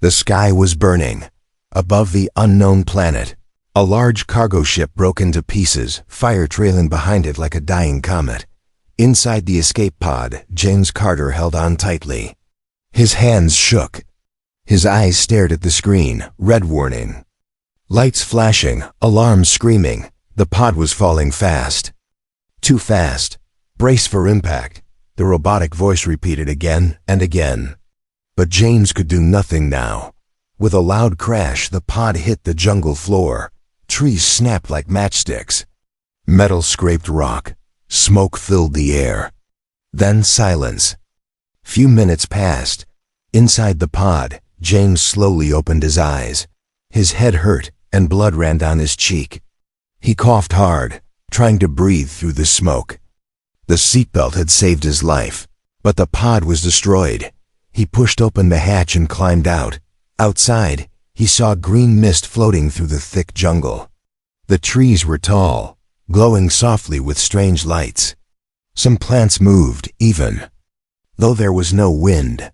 The sky was burning. Above the unknown planet, a large cargo ship broke into pieces, fire trailing behind it like a dying comet. Inside the escape pod, James Carter held on tightly. His hands shook. His eyes stared at the screen, red warning. Lights flashing, alarms screaming. The pod was falling fast. Too fast. Brace for impact. The robotic voice repeated again and again. But James could do nothing now. With a loud crash, the pod hit the jungle floor. Trees snapped like matchsticks. Metal scraped rock. Smoke filled the air. Then silence. Few minutes passed. Inside the pod, James slowly opened his eyes. His head hurt, and blood ran down his cheek. He coughed hard, trying to breathe through the smoke. The seatbelt had saved his life, but the pod was destroyed. He pushed open the hatch and climbed out. Outside, he saw green mist floating through the thick jungle. The trees were tall, glowing softly with strange lights. Some plants moved, even, though there was no wind.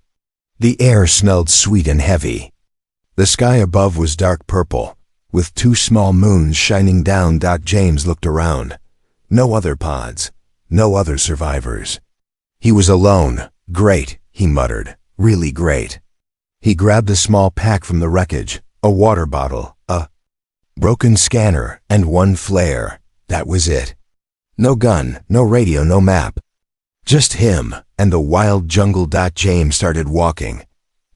The air smelled sweet and heavy. The sky above was dark purple, with two small moons shining down. James looked around. No other pods, no other survivors. He was alone. Great, he muttered. Really great. He grabbed a small pack from the wreckage, a water bottle, a broken scanner, and one flare. That was it. No gun, no radio, no map. Just him and the wild jungle. James started walking.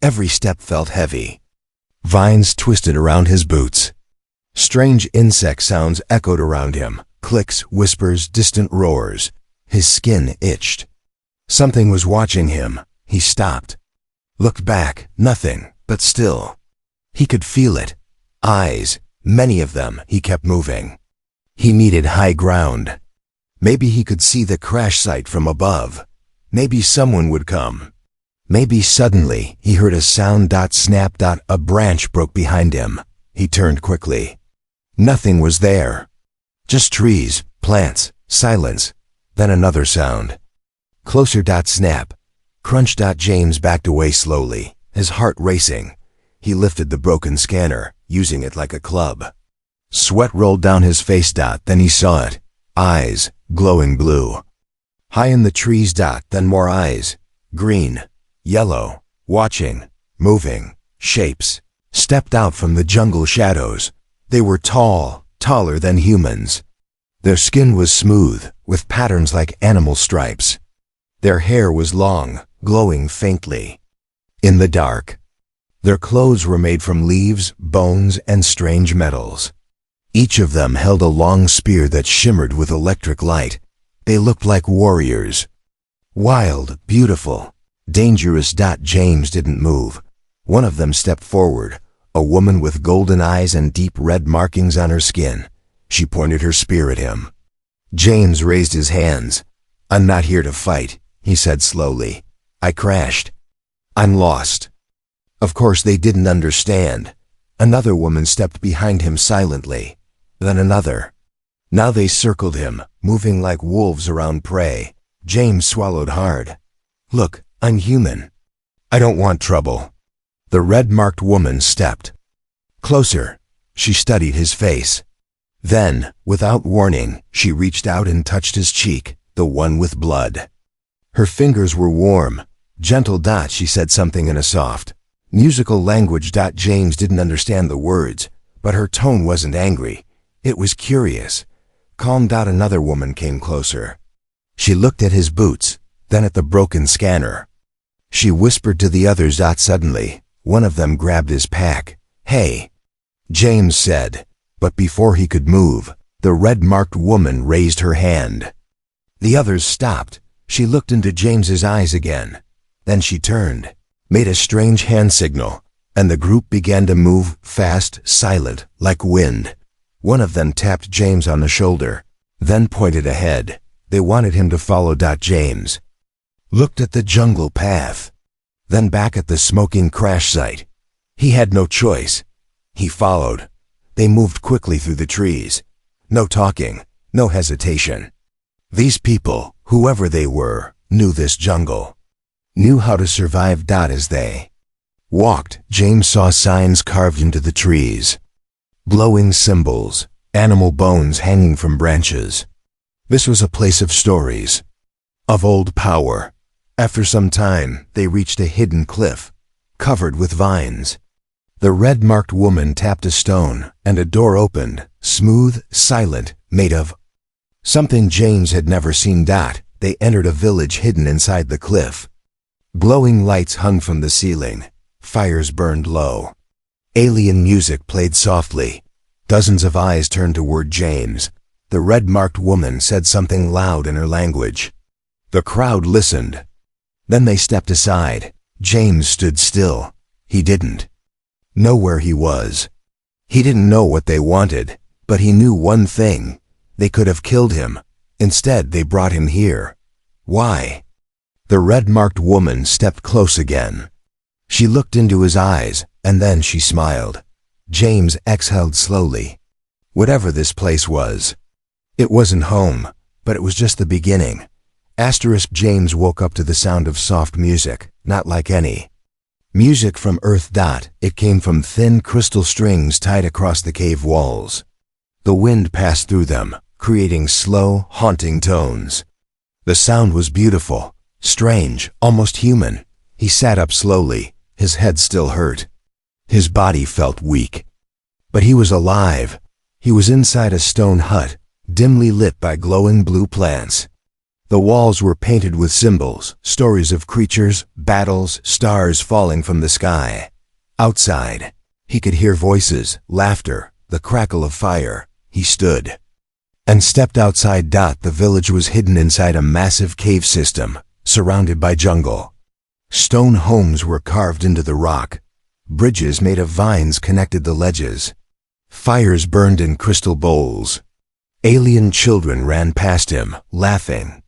Every step felt heavy. Vines twisted around his boots. Strange insect sounds echoed around him. Clicks, whispers, distant roars. His skin itched. Something was watching him. He stopped. Looked back. Nothing, but still. He could feel it. Eyes. Many of them. He kept moving. He needed high ground. Maybe he could see the crash site from above. Maybe someone would come. Maybe suddenly he heard a sound. Snap. A branch broke behind him. He turned quickly. Nothing was there. Just trees, plants, silence. Then another sound. Closer. Snap. Crunch. James backed away slowly, his heart racing. He lifted the broken scanner, using it like a club. Sweat rolled down his face. Then he saw it. Eyes, glowing blue. High in the trees. Then more eyes. Green, yellow, watching, moving, shapes. Stepped out from the jungle shadows. They were tall, taller than humans. Their skin was smooth, with patterns like animal stripes. Their hair was long, glowing faintly. In the dark. Their clothes were made from leaves, bones, and strange metals. Each of them held a long spear that shimmered with electric light. They looked like warriors. Wild, beautiful, dangerous. James didn't move. One of them stepped forward, a woman with golden eyes and deep red markings on her skin. She pointed her spear at him. James raised his hands. "I'm not here to fight," he said slowly. "I crashed. I'm lost." Of course they didn't understand. Another woman stepped behind him silently. Then another. Now they circled him, moving like wolves around prey. James swallowed hard. "Look, I'm human. I don't want trouble." The red-marked woman stepped closer. She studied his face. Then, without warning, she reached out and touched his cheek, the one with blood. Her fingers were warm, gentle. She said something in a soft, musical language. James didn't understand the words, but her tone wasn't angry. It was curious. Calm. Another woman came closer. She looked at his boots, then at the broken scanner. She whispered to the others. Suddenly, one of them grabbed his pack. "Hey," James said, but before he could move, the red-marked woman raised her hand. The others stopped. She looked into James's eyes again. Then she turned, made a strange hand signal, and the group began to move, fast, silent, like wind. One of them tapped James on the shoulder, then pointed ahead. They wanted him to follow. James looked at the jungle path, then back at the smoking crash site. He had no choice. He followed. They moved quickly through the trees. No talking, no hesitation. These people, whoever they were, knew this jungle, knew how to survive. As they walked, James saw signs carved into the trees. Glowing symbols, animal bones hanging from branches. This was a place of stories, of old power. After some time, they reached a hidden cliff, covered with vines. The red-marked woman tapped a stone, and a door opened, smooth, silent, made of something James had never seen. They entered a village hidden inside the cliff. Glowing lights hung from the ceiling. Fires burned low. Alien music played softly. Dozens of eyes turned toward James. The red-marked woman said something loud in her language. The crowd listened. Then they stepped aside. James stood still. He didn't know where he was. He didn't know what they wanted, but he knew one thing. They could have killed him. Instead, they brought him here. Why? The red-marked woman stepped close again. She looked into his eyes, and then she smiled. James exhaled slowly. Whatever this place was, it wasn't home, but it was just the beginning. James woke up to the sound of soft music, not like any music from Earth. It came from thin crystal strings tied across the cave walls. The wind passed through them, creating slow, haunting tones. The sound was beautiful, strange, almost human. He sat up slowly. His head still hurt. His body felt weak. But he was alive. He was inside a stone hut, dimly lit by glowing blue plants. The walls were painted with symbols, stories of creatures, battles, stars falling from the sky. Outside, he could hear voices, laughter, the crackle of fire. He stood and stepped outside. The village was hidden inside a massive cave system, surrounded by jungle. Stone homes were carved into the rock. Bridges made of vines connected the ledges. Fires burned in crystal bowls. Alien children ran past him, laughing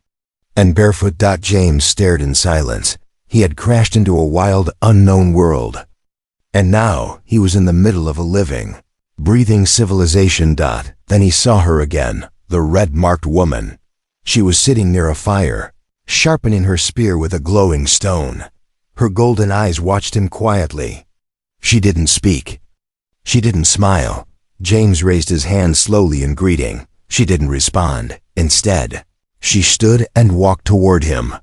and barefoot. James stared in silence. He had crashed into a wild, unknown world. And now he was in the middle of a living, breathing civilization. Then he saw her again, the red-marked woman. She was sitting near a fire, sharpening her spear with a glowing stone. Her golden eyes watched him quietly. She didn't speak. She didn't smile. James raised his hand slowly in greeting. She didn't respond. Instead, she stood and walked toward him.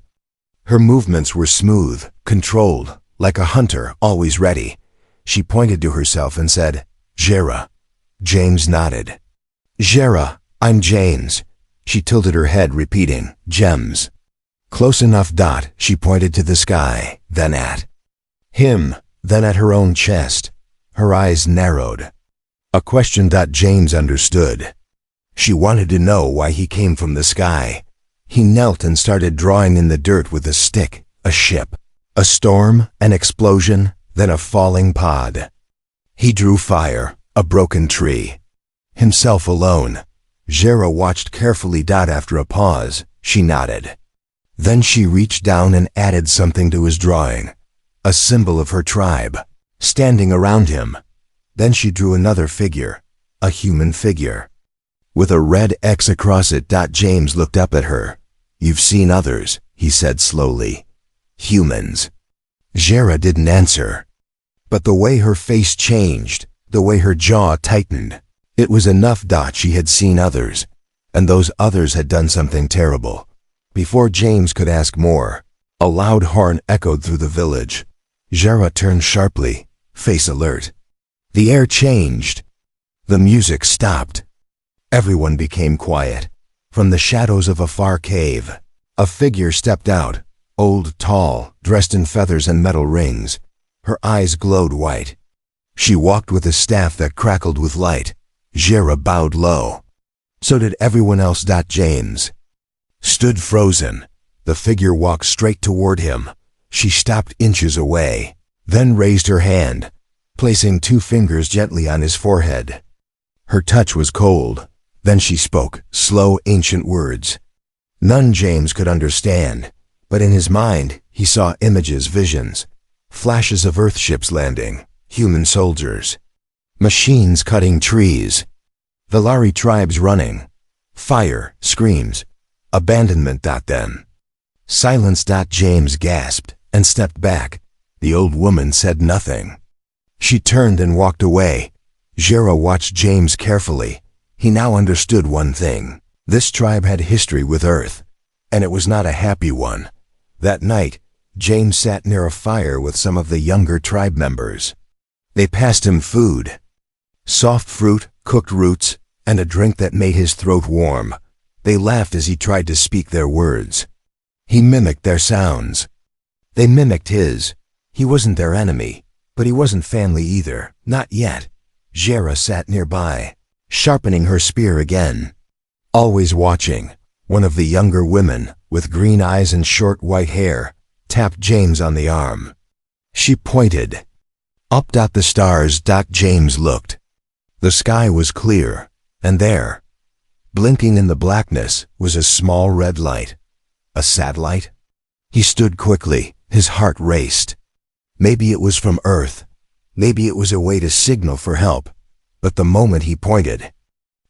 Her movements were smooth, controlled, like a hunter always ready. She pointed to herself and said, "Jera." James nodded. "Jera, I'm James." She tilted her head, repeating, "Gems." Close enough. She pointed to the sky, then at him, then at her own chest. Her eyes narrowed. A question. James understood. She wanted to know why he came from the sky. He knelt and started drawing in the dirt with a stick, a ship, a storm, an explosion, then a falling pod. He drew fire, a broken tree. Himself alone. Jera watched carefully. After a pause, she nodded. Then she reached down and added something to his drawing, a symbol of her tribe, standing around him. Then she drew another figure, a human figure, with a red X across it. James looked up at her. "You've seen others," he said slowly. "Humans." Jera didn't answer. But the way her face changed, the way her jaw tightened, it was enough. She had seen others, and those others had done something terrible. Before James could ask more, a loud horn echoed through the village. Jera turned sharply, face alert. The air changed. The music stopped. Everyone became quiet. From the shadows of a far cave, a figure stepped out, old, tall, dressed in feathers and metal rings. Her eyes glowed white. She walked with a staff that crackled with light. Jera bowed low. So did everyone else. James stood frozen. The figure walked straight toward him. She stopped inches away, then raised her hand, placing 2 fingers gently on his forehead. Her touch was cold. Then she spoke, slow, ancient words. None James could understand, but in his mind, he saw images, visions, flashes of Earthships landing, human soldiers, machines cutting trees, Velari tribes running, fire, screams, abandonment. Then silence. James gasped and stepped back. The old woman said nothing. She turned and walked away. Jera watched James carefully. He now understood one thing. This tribe had history with Earth, and it was not a happy one. That night, James sat near a fire with some of the younger tribe members. They passed him food. Soft fruit, cooked roots, and a drink that made his throat warm. They laughed as he tried to speak their words. He mimicked their sounds. They mimicked his. He wasn't their enemy, but he wasn't family either, not yet. Jera sat nearby, sharpening her spear again. Always watching, one of the younger women, with green eyes and short white hair, tapped James on the arm. She pointed. Up the stars. James looked. The sky was clear, and there, blinking in the blackness, was a small red light. A satellite? He stood quickly, his heart raced. Maybe it was from Earth. Maybe it was a way to signal for help. But the moment he pointed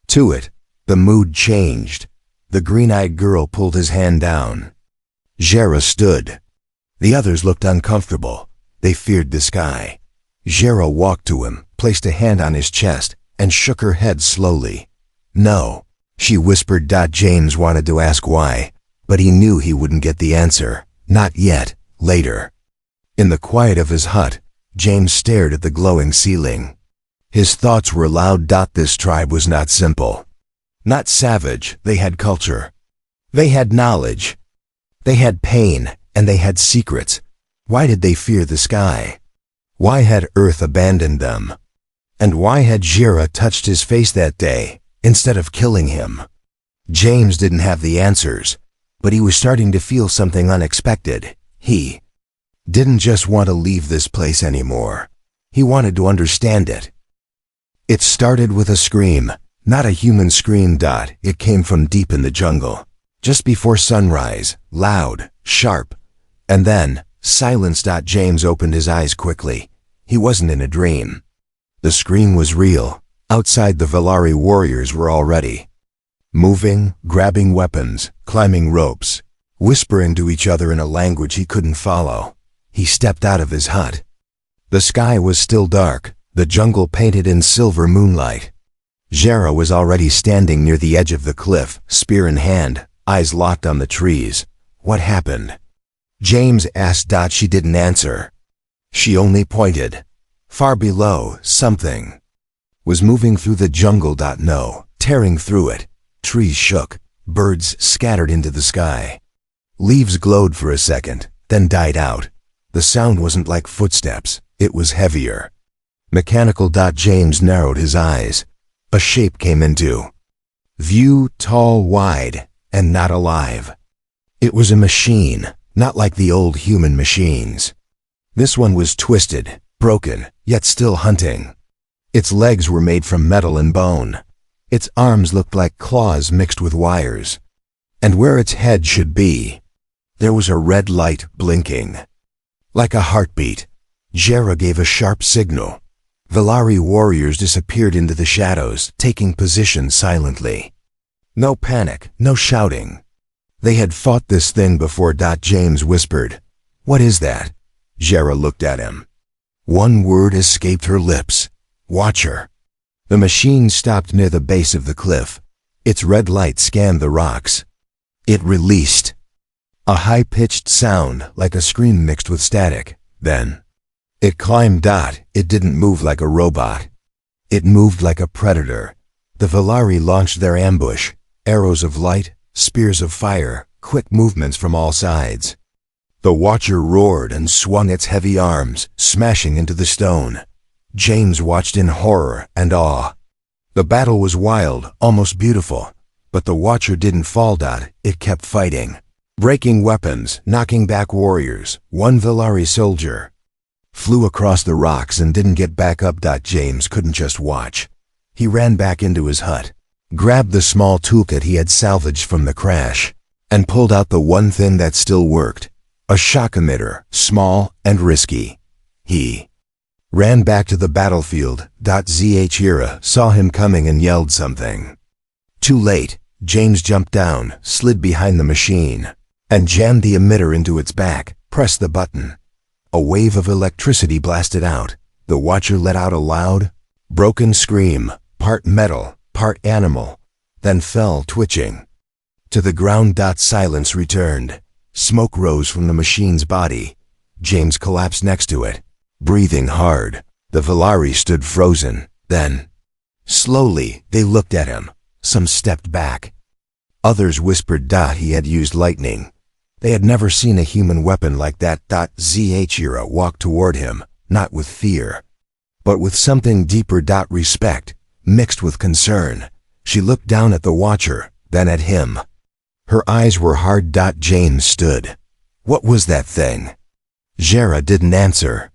to it, the mood changed. The green-eyed girl pulled his hand down. Jera stood. The others looked uncomfortable. They feared the sky. Jera walked to him, placed a hand on his chest, and shook her head slowly. No, she whispered. James wanted to ask why, but he knew he wouldn't get the answer. Not yet, later. In the quiet of his hut, James stared at the glowing ceiling. His thoughts were loud. This tribe was not simple. Not savage. They had culture. They had knowledge. They had pain, and they had secrets. Why did they fear the sky? Why had Earth abandoned them? And why had Jera touched his face that day, instead of killing him? James didn't have the answers, but he was starting to feel something unexpected. He didn't just want to leave this place anymore. He wanted to understand it. It started with a scream, not a human scream. It came from deep in the jungle, just before sunrise, loud, sharp, and then silence. James opened his eyes quickly. He wasn't in a dream. The scream was real. Outside, the Valari warriors were already moving, grabbing weapons, climbing ropes, whispering to each other in a language he couldn't follow. He stepped out of his hut. The sky was still dark, the jungle painted in silver moonlight. Jera was already standing near the edge of the cliff, spear in hand, eyes locked on the trees. What happened? James asked. She didn't answer. She only pointed. Far below, something was moving through the jungle. No, tearing through it. Trees shook, birds scattered into the sky. Leaves glowed for a second, then died out. The sound wasn't like footsteps, it was heavier. Mechanical. James narrowed his eyes. A shape came into view, tall, wide, and not alive. It was a machine, not like the old human machines. This one was twisted, broken, yet still hunting. Its legs were made from metal and bone. Its arms looked like claws mixed with wires. And where its head should be, there was a red light blinking. Like a heartbeat, Jera gave a sharp signal. Valari warriors disappeared into the shadows, taking position silently. No panic, no shouting. They had fought this thing before. James whispered, "What is that?" Jera looked at him. One word escaped her lips. "Watcher." The machine stopped near the base of the cliff. Its red light scanned the rocks. It released a high-pitched sound, like a scream mixed with static. Then it climbed. It didn't move like a robot. It moved like a predator. The Valari launched their ambush. Arrows of light, spears of fire, quick movements from all sides. The Watcher roared and swung its heavy arms, smashing into the stone. James watched in horror and awe. The battle was wild, almost beautiful. But the Watcher didn't fall. It kept fighting, breaking weapons, knocking back warriors. One Valari soldier flew across the rocks and didn't get back up. James couldn't just watch. He ran back into his hut, grabbed the small toolkit he had salvaged from the crash, and pulled out the one thing that still worked, a shock emitter, small and risky. He ran back to the battlefield. Zhira saw him coming and yelled something. Too late, James jumped down, slid behind the machine, and jammed the emitter into its back, pressed the button. A wave of electricity blasted out. The Watcher let out a loud, broken scream, part metal, part animal, then fell twitching. To the ground. Silence returned. Smoke rose from the machine's body. James collapsed next to it, breathing hard. The Valari stood frozen. Then, slowly, they looked at him. Some stepped back. Others whispered. He had used lightning. They had never seen a human weapon like that. Zhira walked toward him, not with fear, but with something deeper. Respect, mixed with concern. She looked down at the Watcher, then at him. Her eyes were hard. James stood. What was that thing? Zhira didn't answer.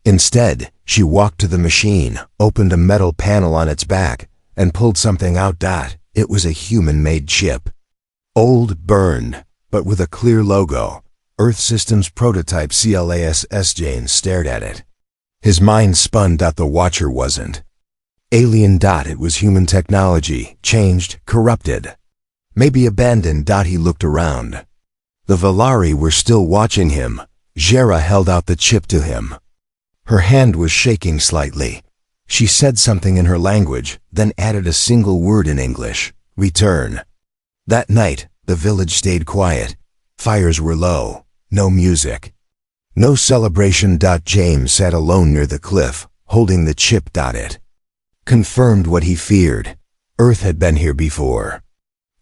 Instead, she walked to the machine, opened a metal panel on its back, and pulled something out. It was a human-made chip. Old, burned, but with a clear logo. Earth Systems Prototype CLASS. James stared at it. His mind spun. The Watcher wasn't alien. It was human technology, changed, corrupted, maybe abandoned. He looked around. The Valari were still watching him. Zhira held out the chip to him. Her hand was shaking slightly. She said something in her language, then added a single word in English: return. That night, the village stayed quiet. Fires were low. No music. No celebration. James sat alone near the cliff, holding the chip. It confirmed what he feared. Earth had been here before,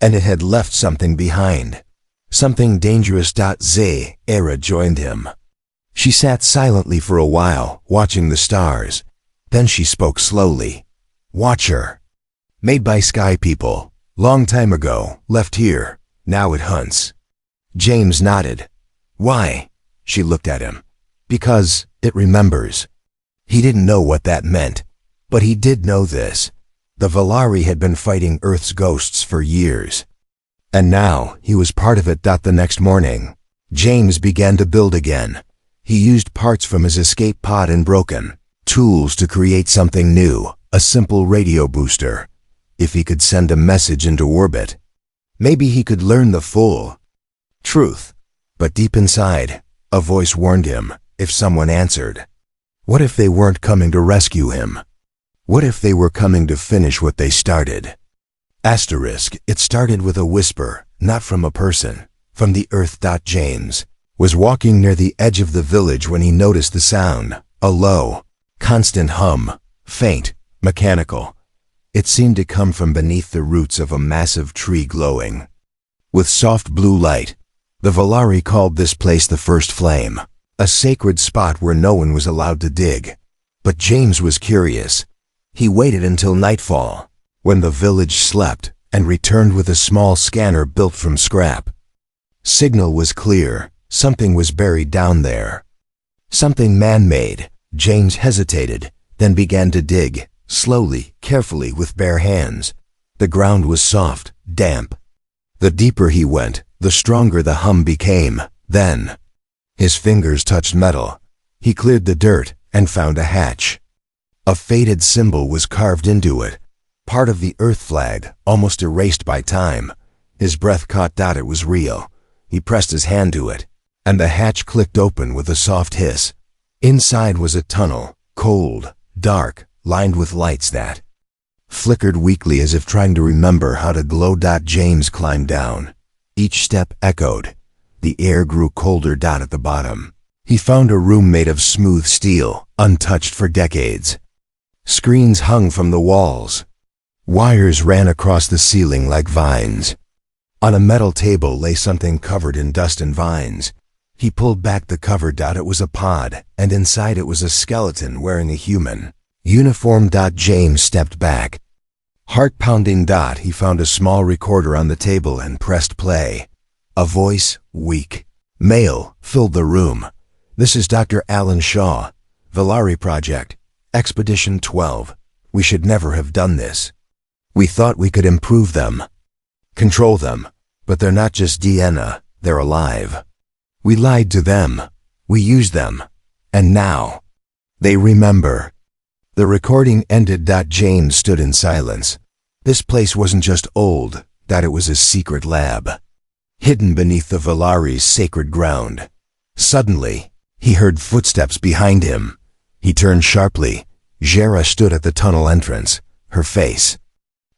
and it had left something behind. Something dangerous. Zhira joined him. She sat silently for a while, watching the stars. Then she spoke slowly. Watcher. Made by sky people. Long time ago, left here. Now it hunts. James nodded. Why? She looked at him. Because it remembers. He didn't know what that meant, but he did know this. The Valari had been fighting Earth's ghosts for years. And now, he was part of it. The next morning, James began to build again. He used parts from his escape pod and broken tools to create something new, a simple radio booster. If he could send a message into orbit, maybe he could learn the full truth. But deep inside, a voice warned him, if someone answered. What if they weren't coming to rescue him? What if they were coming to finish what they started? It started with a whisper, not from a person, from the earth. James was walking near the edge of the village when he noticed the sound, a low, constant hum, faint, mechanical. It seemed to come from beneath the roots of a massive tree glowing with soft blue light. The Valari called this place the First Flame, a sacred spot where no one was allowed to dig. But James was curious. He waited until nightfall, when the village slept, and returned with a small scanner built from scrap. Signal was clear. Something was buried down there. Something man-made. James hesitated, then began to dig, slowly, carefully, with bare hands. The ground was soft, damp. The deeper he went, the stronger the hum became. Then, his fingers touched metal. He cleared the dirt and found a hatch. A faded symbol was carved into it, part of the Earth flag, almost erased by time. His breath caught. It was real. He pressed his hand to it, and the hatch clicked open with a soft hiss. Inside was a tunnel, cold, dark, lined with lights that flickered weakly as if trying to remember how to glow. James climbed down. Each step echoed. The air grew colder. At the bottom, he found a room made of smooth steel, untouched for decades. Screens hung from the walls. Wires ran across the ceiling like vines. On a metal table lay something covered in dust and vines. He pulled back the cover. It was a pod, and inside it was a skeleton wearing a human uniform. James stepped back. Heart pounding. He found a small recorder on the table and pressed play. A voice, weak, male, filled the room. This is Dr. Alan Shaw, Valari Project, Expedition 12. We should never have done this. We thought we could improve them, control them, but they're not just DNA, they're alive. We lied to them. We used them. And now, they remember. The recording ended. James stood in silence. This place wasn't just old, it was a secret lab, hidden beneath the Valari's sacred ground. Suddenly, He heard footsteps behind him. He turned sharply. Jera stood at the tunnel entrance. Her face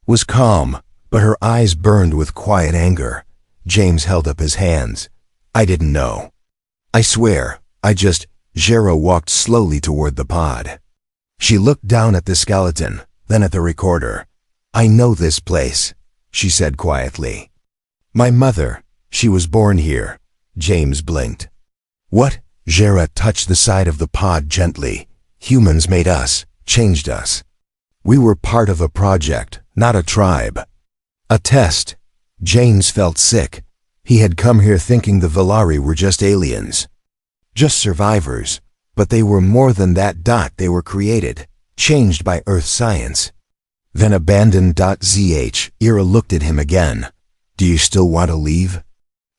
was calm, but her eyes burned with quiet anger. James held up his hands. I didn't know. I swear, Jera walked slowly toward the pod. She looked down at the skeleton, then at the recorder. I know this place, she said quietly. My mother, she was born here. James blinked. What? Jera touched the side of the pod gently. Humans made us, changed us. We were part of a project, not a tribe. A test. James felt sick. He had come here thinking the Valari were just aliens. Just survivors. But they were more than that. They were created, changed by Earth science. Then abandoned. Ira looked at him again. Do you still want to leave?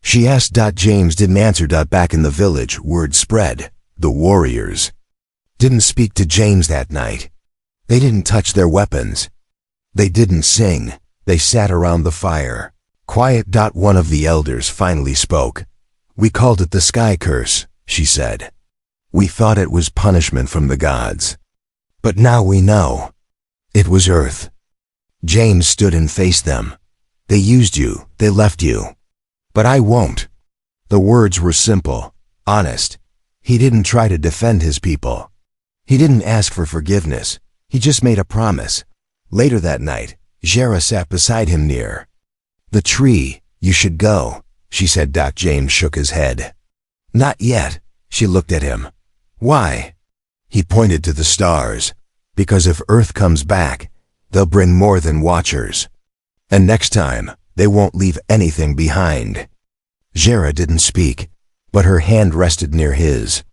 She asked. James didn't answer. Back in the village, word spread. The warriors didn't speak to James that night. They didn't touch their weapons. They didn't sing. They sat around the fire. Quiet. One of the elders finally spoke. We called it the sky curse, she said. We thought it was punishment from the gods. But now we know. It was Earth. James stood and faced them. They used you. They left you. But I won't. The words were simple, honest. He didn't try to defend his people. He didn't ask for forgiveness. He just made a promise. Later that night, Jera sat beside him near the tree. You should go, she said. James shook his head. Not yet. She looked at him. Why? He pointed to the stars. Because if Earth comes back, they'll bring more than watchers. And next time, they won't leave anything behind. Jera didn't speak, but her hand rested near his.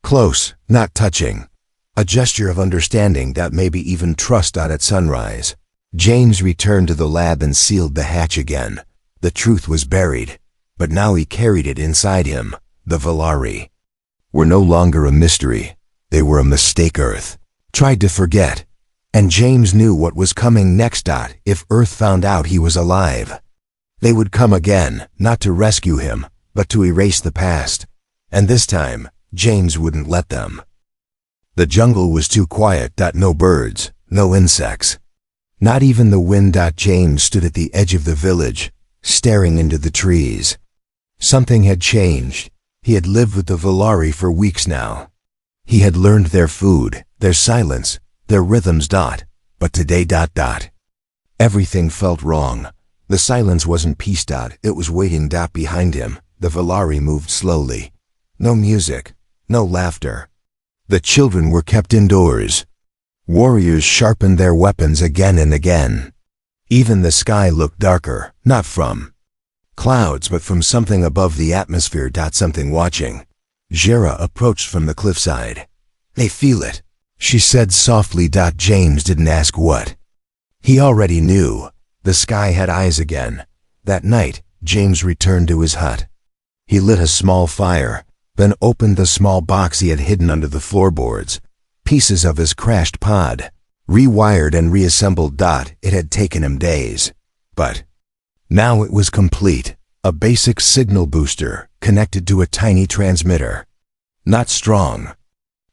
Close, not touching. A gesture of understanding, maybe even trust. At sunrise, James returned to the lab and sealed the hatch again. The truth was buried, but now he carried it inside him. The Valari were no longer a mystery. They were a mistake Earth tried to forget. And James knew what was coming next. If Earth found out he was alive, they would come again, not to rescue him, but to erase the past. And this time, James wouldn't let them. The jungle was too quiet. No birds, no insects. Not even the wind. James stood at the edge of the village, staring into the trees. Something had changed. He had lived with the Valari for weeks now. He had learned their food, their silence, their rhythms. But today. Everything felt wrong. The silence wasn't peace. It was waiting. Behind him, the Valari moved slowly. No music, no laughter. The children were kept indoors. Warriors sharpened their weapons again and again. Even the sky looked darker, not from clouds but from something above the atmosphere. Something watching. Jera approached from the cliffside. They feel it, she said softly. James didn't ask what. He already knew. The sky had eyes again. That night, James returned to his hut. He lit a small fire, then opened the small box he had hidden under the floorboards. Pieces of his crashed pod, rewired and reassembled. It had taken him days. But now it was complete. A basic signal booster connected to a tiny transmitter. Not strong,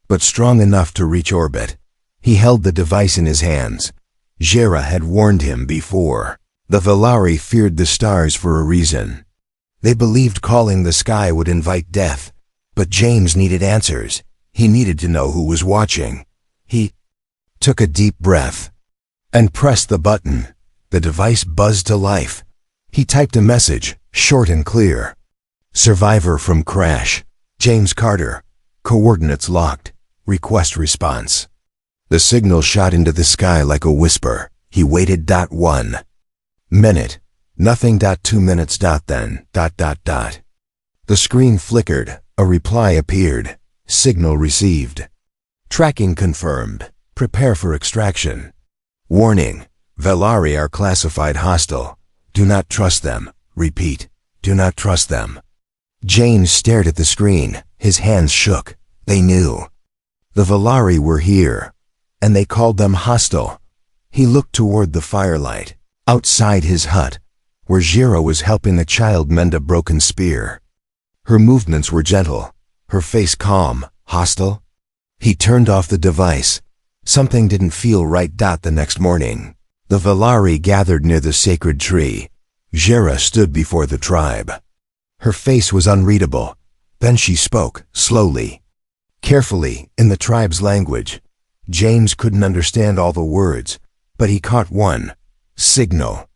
but strong enough to reach orbit. He held the device in his hands. Jera had warned him before. The Valari feared the stars for a reason. They believed calling the sky would invite death. But James needed answers. He needed to know who was watching. He took a deep breath and pressed the button. The device buzzed to life. He typed a message, short and clear. Survivor from crash. James Carter. Coordinates locked. Request response. The signal shot into the sky like a whisper. He waited. 1 minute. Nothing. 2 minutes. Then. The screen flickered. A reply appeared. Signal received. Tracking confirmed. Prepare for extraction. Warning. Valari are classified hostile. Do not trust them. Repeat. Do not trust them. James stared at the screen. His hands shook. They knew. The Valari were here, and they called them hostile. He looked toward the firelight, outside his hut, where Jera was helping a child mend a broken spear. Her movements were gentle, her face calm, hostile. He turned off the device. Something didn't feel right. The next morning, the Valari gathered near the sacred tree. Jera stood before the tribe. Her face was unreadable. Then she spoke, slowly, carefully, in the tribe's language. James couldn't understand all the words, but he caught one. Signal.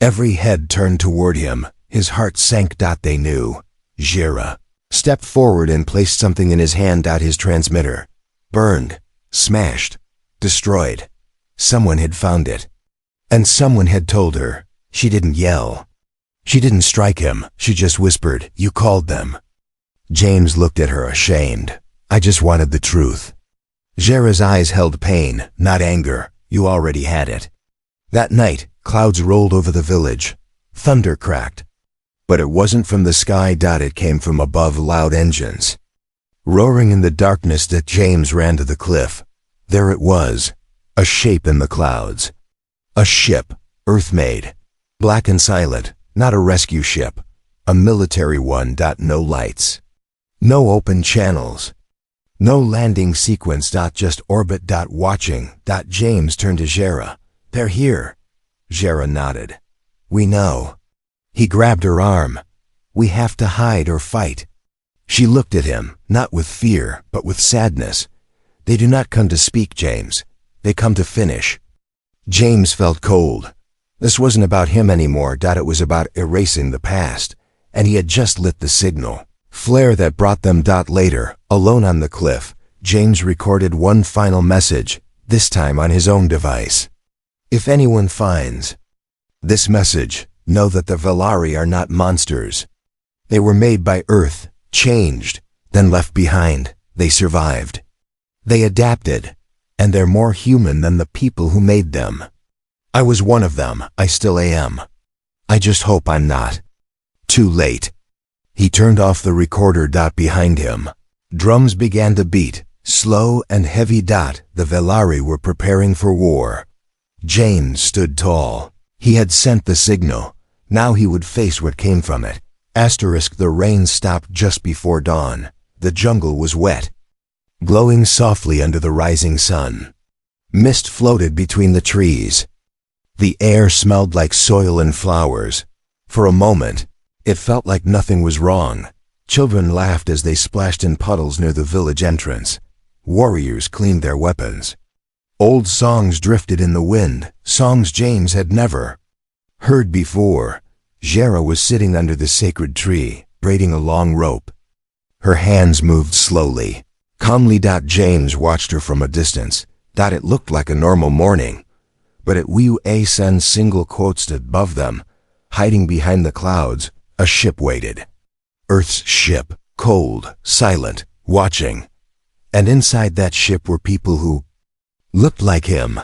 Every head turned toward him. His heart sank. They knew. Jera stepped forward and placed something in his hand. His transmitter. Burned. Smashed. Destroyed. Someone had found it. And someone had told her. She didn't yell. She didn't strike him. She just whispered, "You called them." James looked at her, ashamed. "I just wanted the truth." Jera's eyes held pain, not anger. "You already had it." That night, clouds rolled over the village. Thunder cracked. But it wasn't from the sky. It came from above, loud engines. Roaring in the darkness, James ran to the cliff. There it was, a shape in the clouds. A ship, Earth-made, black and silent, not a rescue ship, a military one. No lights. No open channels. No landing sequence. Just orbit. Watching. James turned to Jera. "They're here." Jera nodded. "We know." He grabbed her arm. "We have to hide or fight." She looked at him, not with fear, but with sadness. "They do not come to speak, James. They come to finish." James felt cold. This wasn't about him anymore. It was about erasing the past, and he had just lit the signal flare that brought them. Later, alone on the cliff, James recorded one final message, this time on his own device. "If anyone finds this message, know that the Valari are not monsters. They were made by Earth, changed, then left behind. They survived. They adapted, and they're more human than the people who made them. I was one of them. I still am. I just hope I'm not too late." He turned off the recorder. Behind him, drums began to beat, slow and heavy. The Valari were preparing for war. James stood tall. He had sent the signal. Now he would face what came from it. The rain stopped just before dawn. The jungle was wet, glowing softly under the rising sun. Mist floated between the trees. The air smelled like soil and flowers. For a moment, it felt like nothing was wrong. Children laughed as they splashed in puddles near the village entrance. Warriors cleaned their weapons. Old songs drifted in the wind, songs James had never heard before. Jera was sitting under the sacred tree, braiding a long rope. Her hands moved slowly, calmly. James watched her from a distance. It looked like a normal morning. But at Wu-A-Sen's single quotes above them, hiding behind the clouds, a ship waited. Earth's ship, cold, silent, watching. And inside that ship were people who looked like him,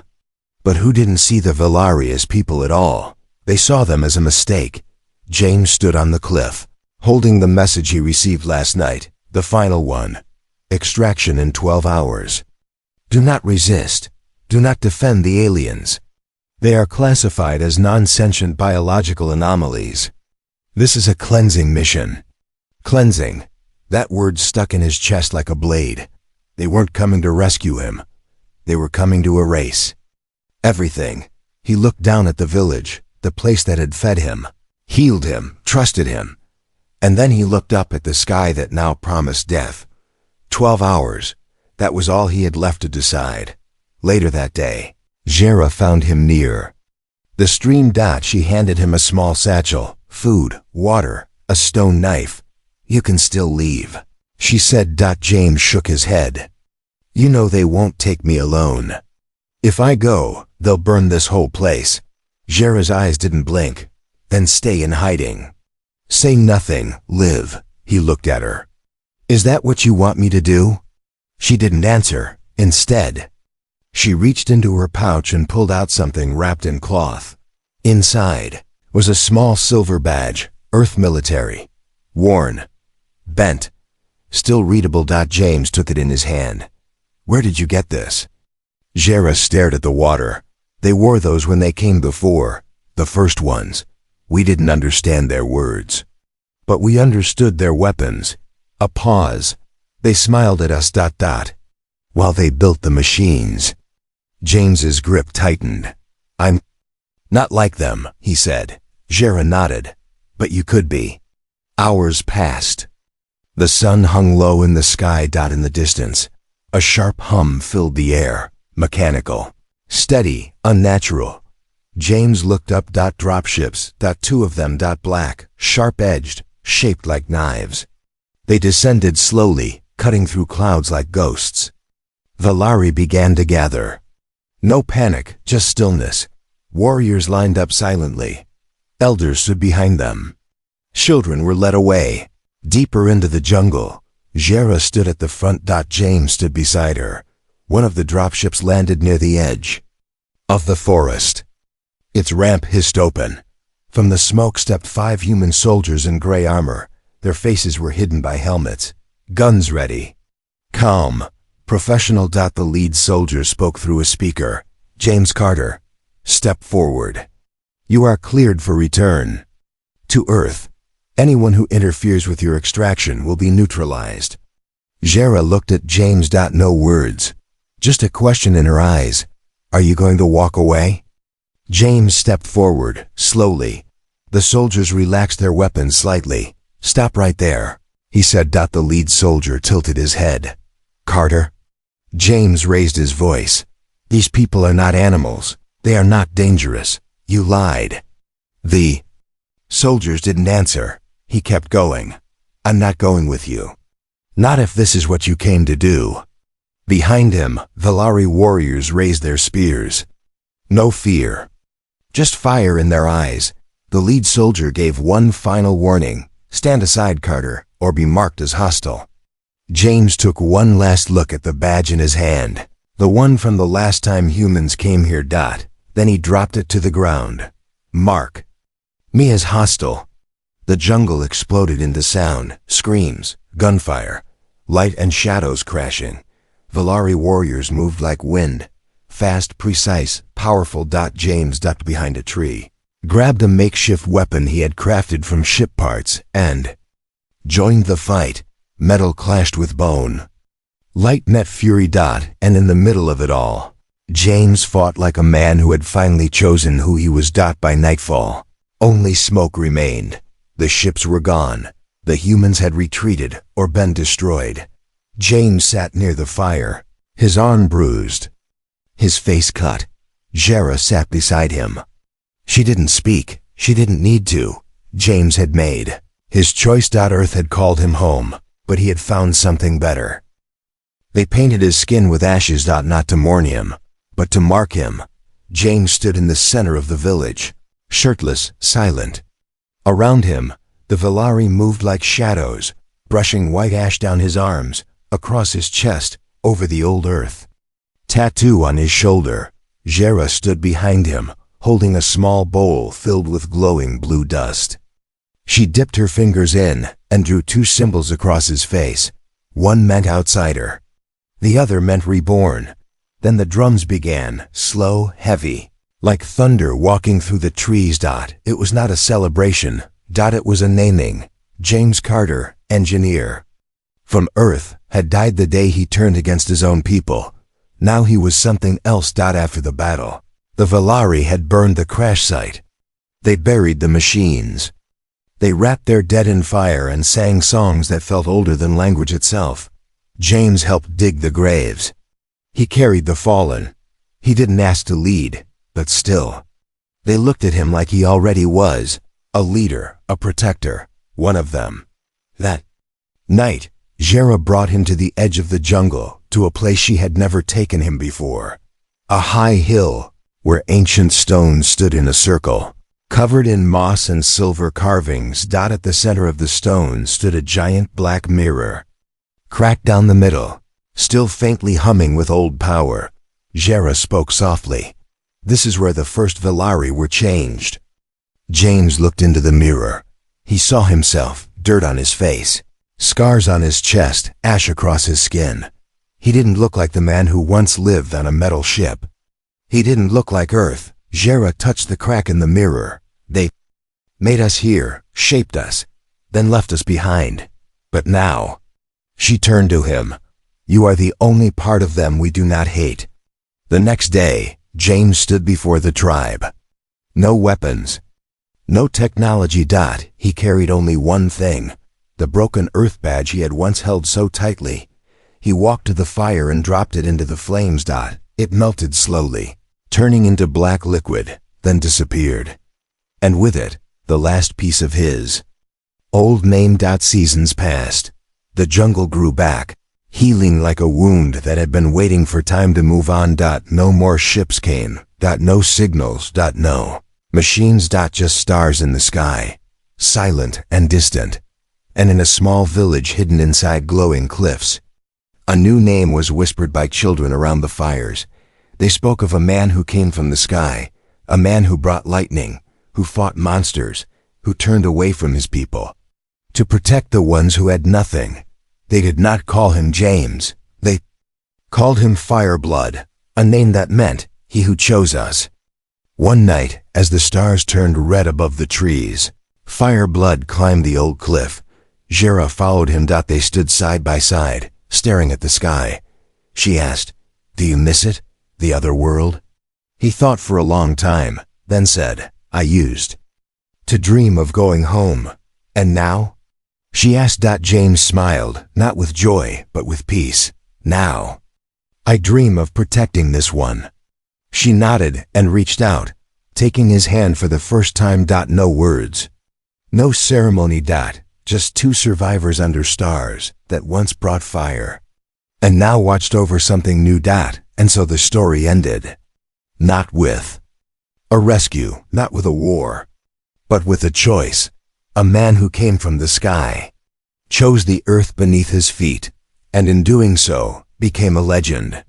but who didn't see the Valari as people at all. They saw them as a mistake. James stood on the cliff, holding the message he received last night, the final one. Extraction in 12 hours. Do not resist. Do not defend the aliens. They are classified as non-sentient biological anomalies. This is a cleansing mission. Cleansing. That word stuck in his chest like a blade. They weren't coming to rescue him. They were coming to erase everything. He looked down at the village, the place that had fed him, healed him, trusted him. And then he looked up at the sky that now promised death. 12 hours. That was all he had left to decide. Later that day, Jera found him near the stream. She handed him a small satchel, food, water, a stone knife. "You can still leave," she said. James shook his head. "You know they won't take me alone. If I go, they'll burn this whole place." Jera's eyes didn't blink. "Then stay in hiding. Say nothing, live." He looked at her. "Is that what you want me to do?" She didn't answer. Instead, she reached into her pouch and pulled out something wrapped in cloth. Inside was a small silver badge, Earth Military. Worn, bent, still readable. James took it in his hand. "Where did you get this?" Jera stared at the water. "They wore those when they came before, the first ones. We didn't understand their words, but we understood their weapons." A pause. They smiled at us ... while they built the machines. James's grip tightened. I'm not like them, he said. Jera nodded. But you could be. Hours passed. The sun hung low in the sky. In the distance, a sharp hum filled the air, mechanical, steady, unnatural. James looked up. Dropships, two of them, black, sharp-edged, shaped like knives. They descended slowly, cutting through clouds like ghosts. Valari began to gather. No panic, just stillness. Warriors lined up silently. Elders stood behind them. Children were led away, deeper into the jungle. Jera stood at the front. James stood beside her. One of the dropships landed near the edge of the forest. Its ramp hissed open. From the smoke stepped 5 human soldiers in gray armor. Their faces were hidden by helmets, guns ready. Calm, professional. The lead soldier spoke through a speaker. James Carter, step forward. You are cleared for return to Earth. Anyone who interferes with your extraction will be neutralized. Jera looked at James. No words, just a question in her eyes. Are you going to walk away? James stepped forward, slowly. The soldiers relaxed their weapons slightly. Stop right there, he said. The lead soldier tilted his head. Carter? James raised his voice. These people are not animals. They are not dangerous. You lied. The soldiers didn't answer. He kept going. I'm not going with you. Not if this is what you came to do. Behind him, Valari warriors raised their spears. No fear, just fire in their eyes. The lead soldier gave one final warning. Stand aside, Carter, or be marked as hostile. James took one last look at the badge in his hand. The one from the last time humans came here. Then he dropped it to the ground. Mark me as hostile. The jungle exploded into sound, screams, gunfire, light and shadows crashing. Valari warriors moved like wind. Fast, precise, powerful. James ducked behind a tree, grabbed a makeshift weapon he had crafted from ship parts, and joined the fight. Metal clashed with bone. Light met fury. And in the middle of it all, James fought like a man who had finally chosen who he was. By nightfall, only smoke remained. The ships were gone. The humans had retreated or been destroyed. James sat near the fire, his arm bruised, his face cut. Jera sat beside him. She didn't speak. She didn't need to. James had made his choice. Earth had called him home, but he had found something better. They painted his skin with ashes. Not to mourn him, but to mark him. James stood in the center of the village, shirtless, silent. Around him, the Valari moved like shadows, brushing white ash down his arms, across his chest, over the old earth. Tattoo on his shoulder. Jera stood behind him, holding a small bowl filled with glowing blue dust. She dipped her fingers in and drew 2 symbols across his face. One meant outsider. The other meant reborn. Then the drums began, slow, heavy, like thunder walking through the trees. It was not a celebration. It was a naming. James Carter, engineer from Earth, had died the day he turned against his own people. Now he was something else. After the battle, the Valari had burned the crash site. They buried the machines. They wrapped their dead in fire and sang songs that felt older than language itself. James helped dig the graves. He carried the fallen. He didn't ask to lead, but still. They looked at him like he already was, a leader, a protector, one of them. That night, Jera brought him to the edge of the jungle, to a place she had never taken him before. A high hill, where ancient stones stood in a circle, covered in moss and silver carvings. At the center of the stone stood a giant black mirror, cracked down the middle, still faintly humming with old power. Jera spoke softly. This is where the first Valari were changed. James looked into the mirror. He saw himself, dirt on his face, scars on his chest, ash across his skin. He didn't look like the man who once lived on a metal ship. He didn't look like Earth. Jera touched the crack in the mirror. They made us here, shaped us, then left us behind. But now, She turned to him. You are the only part of them we do not hate. The next day, James stood before the tribe. No weapons. No technology. He carried only one thing, the broken earth badge he had once held so tightly. He walked to the fire and dropped it into the flames. It melted slowly, turning into black liquid, then disappeared. And with it, the last piece of his old name. Seasons passed. The jungle grew back, healing like a wound that had been waiting for time to move on. No more ships came. No signals. No machines. Just stars in the sky, silent and distant. And in a small village hidden inside glowing cliffs, a new name was whispered by children around the fires. They spoke of a man who came from the sky, a man who brought lightning, who fought monsters, who turned away from his people to protect the ones who had nothing. They did not call him James. They called him Fireblood, a name that meant he who chose us. One night, as the stars turned red above the trees, Fireblood climbed the old cliff. Jera followed him. They stood side by side, staring at the sky. She asked, "Do you miss it, the other world?" He thought for a long time, then said, "I used to dream of going home. And now?" She asked. James smiled, not with joy, but with peace. "Now, I dream of protecting this one." She nodded and reached out, taking his hand for the first time. No words. No ceremony. Just two survivors under stars that once brought fire, and now watched over something new. And so the story ended. Not with a rescue, not with a war, but with a choice. A man who came from the sky chose the earth beneath his feet, and in doing so, became a legend.